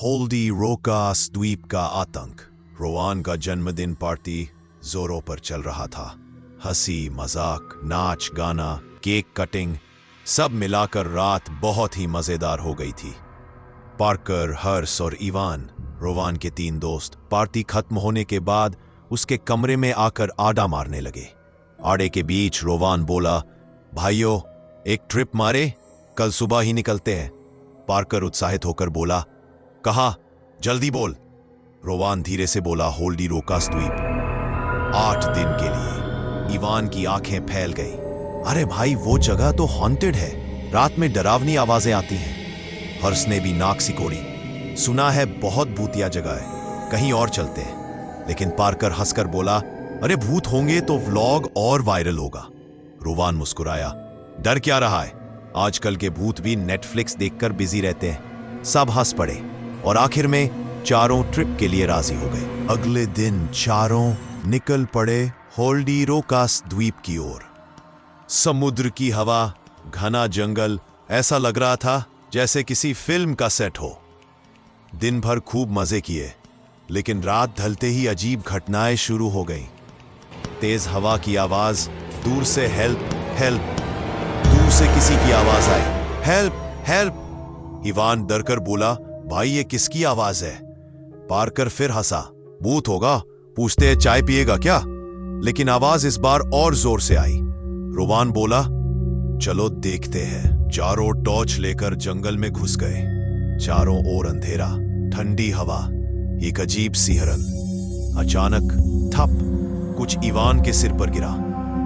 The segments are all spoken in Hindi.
होल्डी रोकास द्वीप का आतंक। रोवान का जन्मदिन पार्टी जोरों पर चल रहा था। हंसी मजाक, नाच गाना, केक कटिंग, सब मिलाकर रात बहुत ही मजेदार हो गई थी। पार्कर, हर्ष और इवान, रोवान के 3 दोस्त, पार्टी खत्म होने के बाद उसके कमरे में आकर आड़ा मारने लगे। आड़े के बीच रोवान बोला, भाइयों एक ट्रिप मारे, कल सुबह ही निकलते हैं। पार्कर उत्साहित होकर बोला, कहा, जल्दी बोल। रोवान धीरे से बोला, होल्डी रोकास द्वीप, 8 दिन के लिए। इवान की आंखें फैल गई। अरे भाई, वो जगह तो हॉन्टेड है, रात में डरावनी आवाजें आती हैं। हर्ष ने भी नाक सिकोड़ी, सुना है बहुत भूतिया जगह है, कहीं और चलते हैं। लेकिन पार्कर हंसकर बोला, अरे भूत होंगे तो व्लॉग और वायरल होगा। रोवान मुस्कुराया, डर क्या रहा है, आजकल के भूत भी नेटफ्लिक्स देखकर बिजी रहते हैं। सब हंस पड़े और आखिर में चारों ट्रिप के लिए राजी हो गए। अगले दिन चारों निकल पड़े होल्डी रोकास द्वीप की ओर। समुद्र की हवा, घना जंगल, ऐसा लग रहा था जैसे किसी फिल्म का सेट हो। दिन भर खूब मजे किए, लेकिन रात ढलते ही अजीब घटनाएं शुरू हो गईं। तेज हवा की आवाज, दूर से हेल्प हेल्प, दूर से किसी की आवाज आई, हेल्प हेल्प। इवान डरकर बोला, भाई ये किसकी आवाज है? पार्कर फिर हंसा, भूत होगा, पूछते हैं चाय पिएगा क्या? लेकिन आवाज इस बार और जोर से आई। रोवान बोला, चलो देखते हैं। चारों टॉर्च लेकर जंगल में घुस गए। चारों ओर अंधेरा, ठंडी हवा, एक अजीब सी हिरन। अचानक ठप, कुछ इवान के सिर पर गिरा।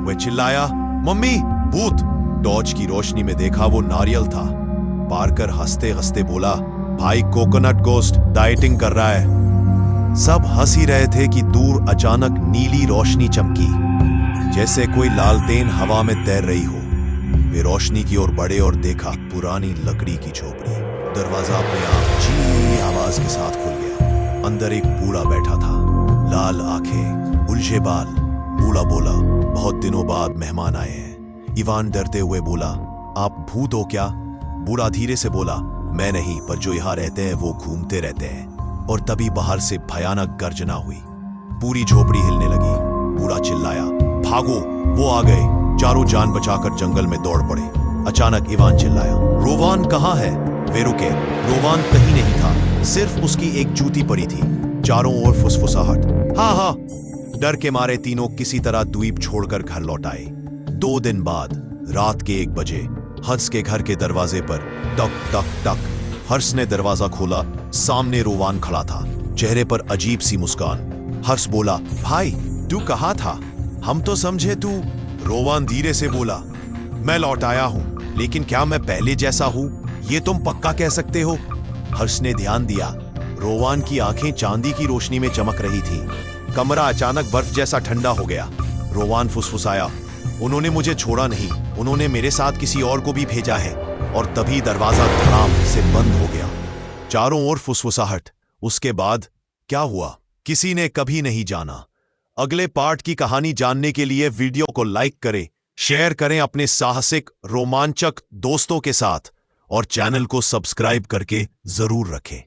वह चिल्लाया, मम्मी भूत। टॉर्च की रोशनी में देखा वो नारियल था। पार्कर हंसते हंसते बोला, भाई कोकोनट गोस्ट डाइटिंग कर रहा है। सब हंस ही रहे थे कि दूर अचानक नीली रोशनी चमकी, जैसे कोई लालटेन हवा में तैर रही हो। वे रोशनी की ओर बढ़े और देखा पुरानी लकड़ी की झोपड़ी। दरवाजा अपने आप जी आवाज के साथ खुल गया। अंदर एक बूढ़ा बैठा था, लाल आंखें, उलझे बाल। बूढ़ा बोला, बहुत दिनों बाद मेहमान आए हैं। इवान डरते हुए बोला, आप भूत हो क्या? बूढ़ा धीरे से बोला, मैं नहीं, पर जो यहाँ रहते हैं वो घूमते रहते हैं। और तभी बाहर से भयानक गर्जना हुई। पूरी झोपड़ी हिलने लगी। बूढ़ा चिल्लाया, भागो, वो आ गए। चारों जान बचाकर जंगल में दौड़ पड़े। अचानक इवान चिल्लाया, रोवान कहाँ है? वे रुके। रोवान कहीं नहीं था, सिर्फ उसकी एक जूती पड़ी थी। चारों ओर फुसफुसाहट। हाँ हाँ, डर के मारे तीनों किसी तरह द्वीप छोड़कर घर लौट आए। 2 दिन बाद रात के 1 बजे हर्ष के घर के दरवाजे पर टक टक टक। हर्ष ने दरवाजा खोला, सामने रोवान खड़ा था, चेहरे पर अजीब सी मुस्कान। हर्ष बोला, भाई तू कहाँ था? हम तो समझे तू। रोवान धीरे से बोला, मैं लौट आया हूं, लेकिन क्या मैं पहले जैसा हूं ये तुम पक्का कह सकते हो? हर्ष ने ध्यान दिया, रोवान की आंखें चांदी की रोशनी में चमक रही थी। कमरा अचानक बर्फ जैसा ठंडा हो गया। रोवान फुसफुसाया, उन्होंने मुझे छोड़ा नहीं, उन्होंने मेरे साथ किसी और को भी भेजा है। और तभी दरवाजा धड़ाम से बंद हो गया। चारों ओर फुसफुसाहट। उसके बाद क्या हुआ किसी ने कभी नहीं जाना। अगले पार्ट की कहानी जानने के लिए वीडियो को लाइक करें, शेयर करें अपने साहसिक रोमांचक दोस्तों के साथ और चैनल को सब्सक्राइब करके जरूर रखें।